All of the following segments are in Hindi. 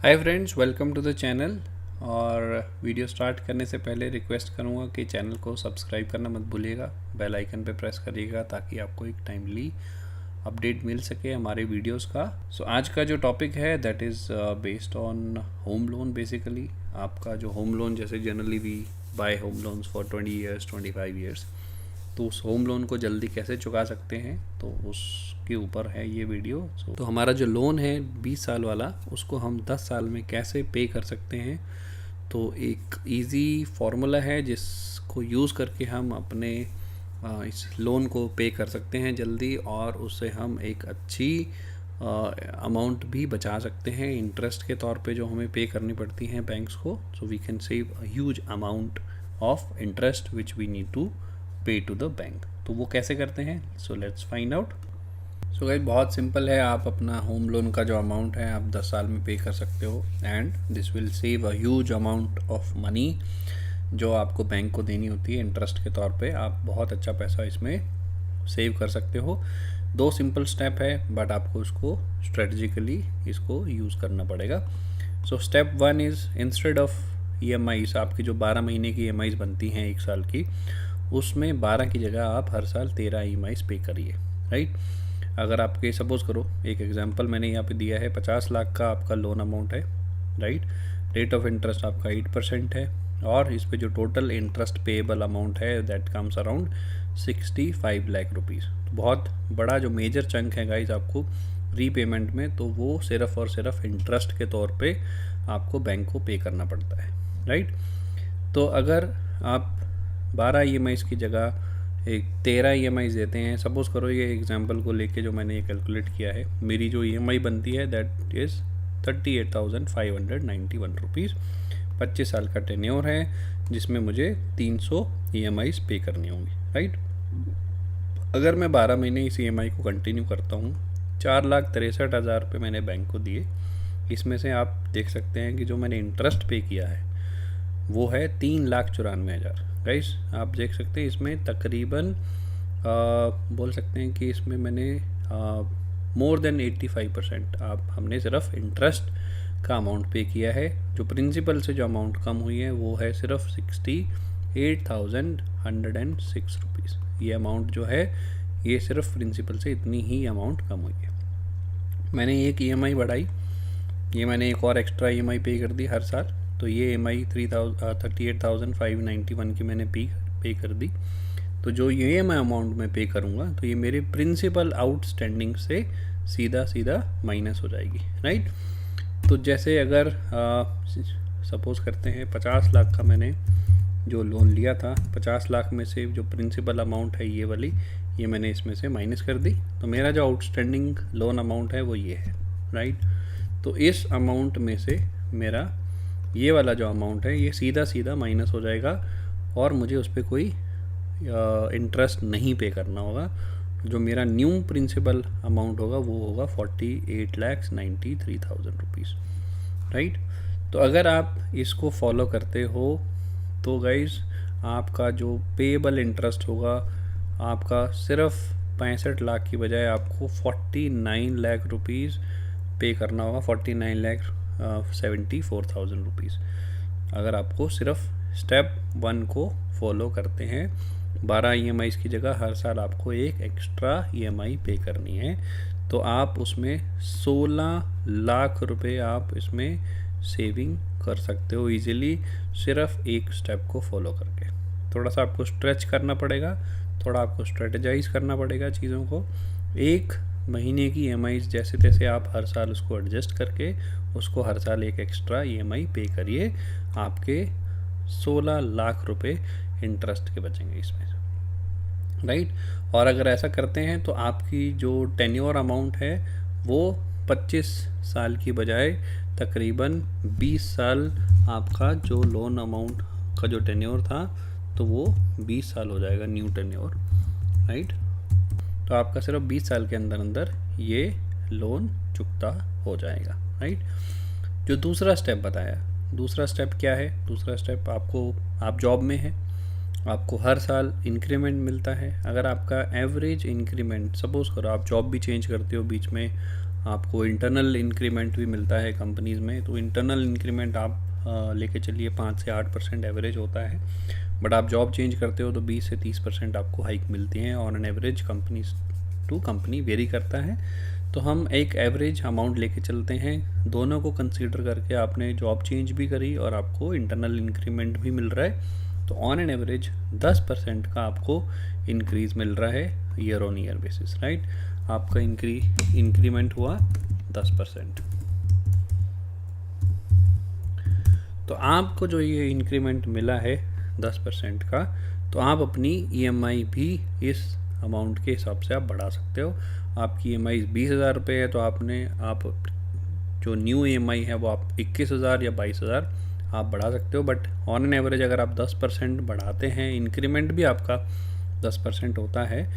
Hi friends, welcome to the channel. और वीडियो स्टार्ट करने से पहले रिक्वेस्ट करूँगा कि चैनल को सब्सक्राइब करना मत भूलिएगा, बेल आइकन पे प्रेस करिएगा ताकि आपको एक टाइमली अपडेट मिल सके हमारे वीडियोस का। सो आज का जो टॉपिक है that is based on home loan. Basically आपका जो होम लोन, जैसे generally we buy home loans for 20 years 25 years, तो उस होम लोन को जल्दी कैसे चुका सकते हैं, तो उसके ऊपर है ये वीडियो। तो हमारा जो लोन है 20 साल वाला, उसको हम 10 साल में कैसे पे कर सकते हैं। तो एक इजी फार्मूला है जिसको यूज़ करके हम अपने इस लोन को पे कर सकते हैं जल्दी, और उससे हम एक अच्छी अमाउंट भी बचा सकते हैं इंटरेस्ट के तौर पे जो हमें पे करनी पड़ती हैं बैंक्स को। So we can save a huge amount of interest which we need to pay to the bank. तो वो कैसे करते हैं, so let's find out. So guys, बहुत सिंपल है। आप अपना होम लोन का जो अमाउंट है आप 10 साल में पे कर सकते हो, and this will save a huge amount of money जो आपको बैंक को देनी होती है इंटरेस्ट के तौर पे। आप बहुत अच्छा पैसा इसमें सेव कर सकते हो। 2 सिंपल स्टेप है, बट आपको उसको स्ट्रेटजिकली इसको यूज़ करना पड़ेगा। So step 1 is, instead of EMIs, आपकी जो 12 महीने की EMIs बनती हैं 1 साल की, उसमें 12 की जगह आप हर साल 13 EMIs पे करिए, राइट। अगर आपके सपोज़ करो, एक एग्जांपल मैंने यहाँ पे दिया है, 50 लाख का आपका लोन अमाउंट है, राइट। रेट ऑफ इंटरेस्ट आपका 8% है, और इस पे जो टोटल इंटरेस्ट पेएबल अमाउंट है that comes around 65 lakh rupees. तो बहुत बड़ा जो मेजर चंक है गाइज आपको रीपेमेंट में, तो वो सिर्फ और सिर्फ इंटरेस्ट के तौर पे आपको बैंक को पे करना पड़ता है, राइट। तो अगर आप 12 EMIs की जगह एक 13 EMIs देते हैं, सपोज़ करो ये एग्जांपल को लेके जो मैंने ये कैलकुलेट किया है, मेरी जो EMI बनती है दैट इज़ 38,591 रुपीज़। 25 साल का टेन्योर है जिसमें मुझे 300 EMIs पे करनी होंगी, राइट। अगर मैं 12 महीने इस EMI को कंटिन्यू करता हूँ, 4,63,000 रुपये मैंने बैंक को दिए। इसमें से आप देख सकते हैं कि जो मैंने इंटरेस्ट पे किया है वो है 3,94,000। गाइस आप देख सकते हैं इसमें तकरीबन बोल सकते हैं कि इसमें मैंने मोर देन 85% आप हमने सिर्फ इंटरेस्ट का अमाउंट पे किया है। जो प्रिंसिपल से जो अमाउंट कम हुई है वो है सिर्फ 68,106 रुपीज़। ये अमाउंट जो है ये सिर्फ प्रिंसिपल से इतनी ही अमाउंट कम हुई है। मैंने एक EMI बढ़ाई, ये मैंने एक और एक्स्ट्रा EMI पे कर दी हर साल, तो ये EMI 38,591 की मैंने पे कर दी। तो जो ये EMI अमाउंट मैं पे करूँगा तो ये मेरे प्रिंसिपल आउटस्टैंडिंग से सीधा सीधा माइनस हो जाएगी, राइट। तो जैसे अगर सपोज़ करते हैं 50 लाख का मैंने जो लोन लिया था, 50 लाख में से जो प्रिंसिपल अमाउंट है ये वाली, ये मैंने इसमें से माइनस कर दी, तो मेरा जो आउटस्टैंडिंग लोन अमाउंट है वो ये है, राइट। तो इस अमाउंट में से मेरा ये वाला जो अमाउंट है ये सीधा सीधा माइनस हो जाएगा, और मुझे उस पर कोई इंटरेस्ट नहीं पे करना होगा। जो मेरा न्यू प्रिंसिपल अमाउंट होगा वो होगा 48,93,000 रुपीज़, राइट। तो अगर आप इसको फॉलो करते हो तो गाइज आपका जो पेएबल इंटरेस्ट होगा आपका सिर्फ 65 लाख की बजाय आपको 49 लाख रुपीज़ पे करना होगा, 49,74,000 रुपीज़। अगर आपको सिर्फ स्टेप 1 को फॉलो करते हैं, 12 EMIs की जगह हर साल आपको एक एक्स्ट्रा EMI पे करनी है, तो आप उसमें 16 लाख रुपए आप इसमें सेविंग कर सकते हो ईज़िली, सिर्फ एक स्टेप को फॉलो करके। थोड़ा सा आपको स्ट्रेच करना पड़ेगा, थोड़ा आपको स्ट्रेटजाइज करना पड़ेगा चीज़ों को। एक महीने की EMIs जैसे तैसे आप हर साल उसको एडजस्ट करके उसको हर साल एक एक्स्ट्रा EMI पे करिए, आपके 16 लाख रुपए इंटरेस्ट के बचेंगे इसमें से, राइट। और अगर ऐसा करते हैं तो आपकी जो टेन्योर अमाउंट है वो 25 साल की बजाय तकरीबन 20 साल आपका जो लोन अमाउंट का जो टेन्योर था तो वो 20 साल हो जाएगा न्यू टेन्योर, राइट। तो आपका सिर्फ 20 साल के अंदर अंदर ये लोन चुकता हो जाएगा, राइट। जो दूसरा स्टेप बताया, दूसरा स्टेप क्या है, दूसरा स्टेप आप जॉब में हैं, आपको हर साल इंक्रीमेंट मिलता है। अगर आपका एवरेज इंक्रीमेंट, सपोज़ करो आप जॉब भी चेंज करते हो बीच में, आपको इंटरनल इंक्रीमेंट भी मिलता है कंपनीज़ में। तो इंटरनल इंक्रीमेंट आप लेके चलिए 5 से 8% एवरेज होता है, बट आप जॉब चेंज करते हो तो 20 से 30% आपको हाइक मिलती हैं on an average. Company to company vary करता है। तो हम एक एवरेज अमाउंट लेके चलते हैं, दोनों को कंसीडर करके आपने जॉब चेंज भी करी और आपको इंटरनल इंक्रीमेंट भी मिल रहा है, तो ऑन एन एवरेज 10% का आपको इंक्रीज़ मिल रहा है year on year basis, right. आपका इंक्रीमेंट हुआ 10%। तो आपको जो ये इंक्रीमेंट मिला है 10% का, तो आप अपनी EMI भी इस अमाउंट के हिसाब से आप बढ़ा सकते हो। आपकी EMI 20,000 रुपये है, तो आप जो न्यू EMI है वो आप 21,000 या 22,000 आप बढ़ा सकते हो। बट ऑन एन एवरेज अगर आप 10% बढ़ाते हैं, इंक्रीमेंट भी आपका 10% होता है,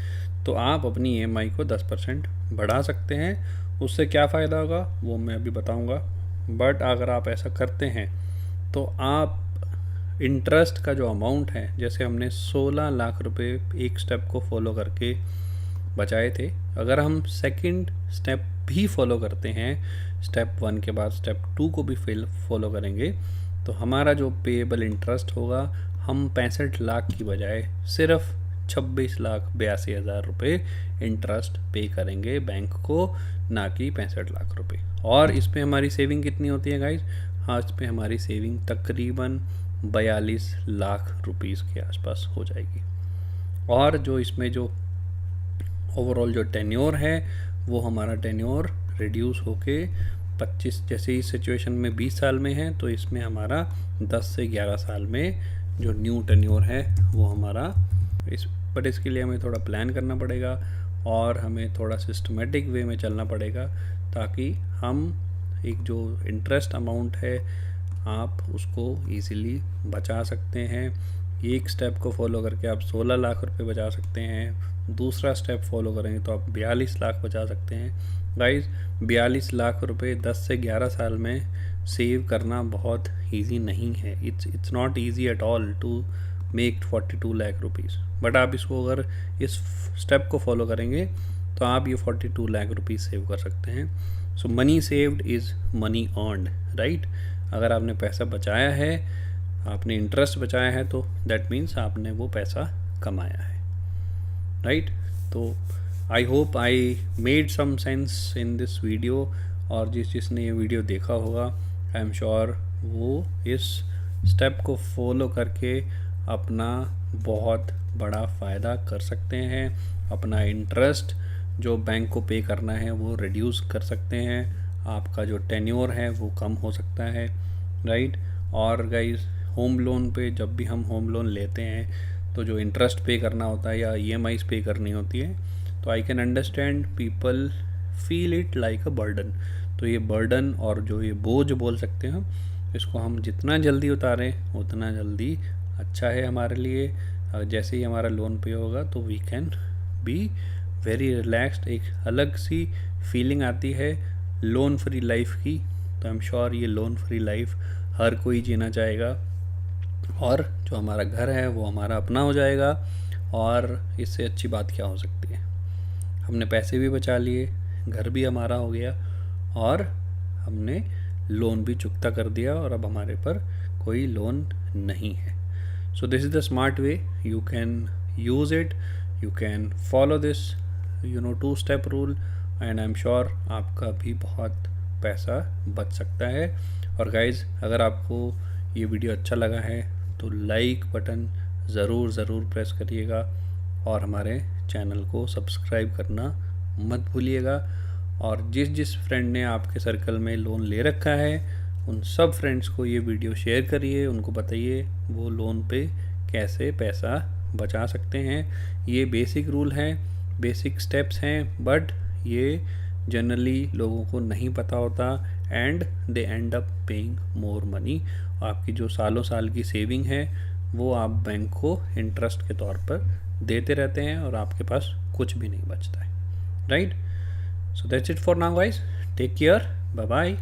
तो आप अपनी EMI को 10% बढ़ा सकते हैं। उससे क्या फ़ायदा होगा वो मैं अभी बताऊंगा। बट अगर आप ऐसा करते हैं तो आप इंटरेस्ट का जो अमाउंट है, जैसे हमने 16 लाख रुपए एक स्टेप को फॉलो करके बचाए थे, अगर हम सेकंड स्टेप भी फॉलो करते हैं, स्टेप 1 के बाद स्टेप 2 को भी फॉलो करेंगे, तो हमारा जो पेएबल इंटरेस्ट होगा, हम 65 लाख की बजाय सिर्फ 26,82,000 रुपये इंटरेस्ट पे करेंगे बैंक को, ना कि 65 लाख रुपए। और इस पे हमारी सेविंग कितनी होती है गाइज? हाँ, इस पे हमारी सेविंग तकरीबन 42 लाख रुपीस के आसपास हो जाएगी। और जो इसमें जो ओवरऑल जो टेन्योर है, वो हमारा टेन्योर रिड्यूस होके 25, जैसे इस सिचुएशन में 20 साल में है, तो इसमें हमारा 10 से 11 साल में जो न्यू टेन्योर है वो हमारा बट इसके लिए हमें थोड़ा प्लान करना पड़ेगा और हमें थोड़ा सिस्टमेटिक वे में चलना पड़ेगा, ताकि हम एक जो इंटरेस्ट अमाउंट है आप उसको इजीली बचा सकते हैं। एक स्टेप को फॉलो करके आप 16 लाख रुपए बचा सकते हैं, दूसरा स्टेप फॉलो करेंगे तो आप 42 लाख बचा सकते हैं। गाइस, 42 लाख रुपए 10 से 11 साल में सेव करना बहुत ईजी नहीं है। It's not easy at all to make 42 lakh rupees. But आप इसको अगर इस स्टेप को फॉलो करेंगे तो आप ये 42 लाख रुपीज़ सेव कर सकते हैं। So money saved is money earned, right. अगर आपने पैसा बचाया है, आपने इंटरेस्ट बचाया है, तो दैट मीन्स आपने वो पैसा कमाया है, राइट। तो I hope I made some sense in this video, और जिसने ये वीडियो देखा होगा, आई एम श्योर वो इस स्टेप को फॉलो करके अपना बहुत बड़ा फ़ायदा कर सकते हैं। अपना इंटरेस्ट जो बैंक को पे करना है वो रिड्यूस कर सकते हैं, आपका जो टेन्योर है वो कम हो सकता है, राइट। और गाइस, होम लोन पे जब भी हम होम लोन लेते हैं तो जो इंटरेस्ट पे करना होता है या EMIs पे करनी होती है, तो I can understand people feel it like a burden. तो ये बर्डन और जो ये बोझ बोल सकते हैं हम, इसको हम जितना जल्दी उतारें उतना जल्दी अच्छा है हमारे लिए। जैसे ही हमारा लोन पे होगा तो we can be very relaxed, एक अलग सी फीलिंग आती है लोन फ्री लाइफ की। तो आई एम श्योर ये लोन फ्री लाइफ हर कोई जीना चाहेगा, और जो हमारा घर है वो हमारा अपना हो जाएगा। और इससे अच्छी बात क्या हो सकती है? हमने पैसे भी बचा लिए, घर भी हमारा हो गया, और हमने लोन भी चुकता कर दिया, और अब हमारे पर कोई लोन नहीं है। So this is the smart way. You can use it. You can follow this, 2-step rule, and I'm sure आपका भी बहुत पैसा बच सकता है। और गाइज, अगर आपको ये वीडियो अच्छा लगा है तो लाइक बटन ज़रूर प्रेस करिएगा, और हमारे चैनल को सब्सक्राइब करना मत भूलिएगा। और जिस फ्रेंड ने आपके सर्कल में लोन ले रखा है, उन सब फ्रेंड्स को ये वीडियो शेयर करिए, उनको बताइए वो लोन पे कैसे पैसा बचा सकते हैं। ये बेसिक रूल हैं, बेसिक स्टेप्स हैं, बट ये जनरली लोगों को नहीं पता होता, and they and up paying more money. आपकी जो सालों साल की सेविंग है वो आप बैंक को इंटरेस्ट के तौर पर देते रहते हैं, और आपके पास कुछ भी नहीं बचता है, right. So that's it for now guys, take care, bye bye.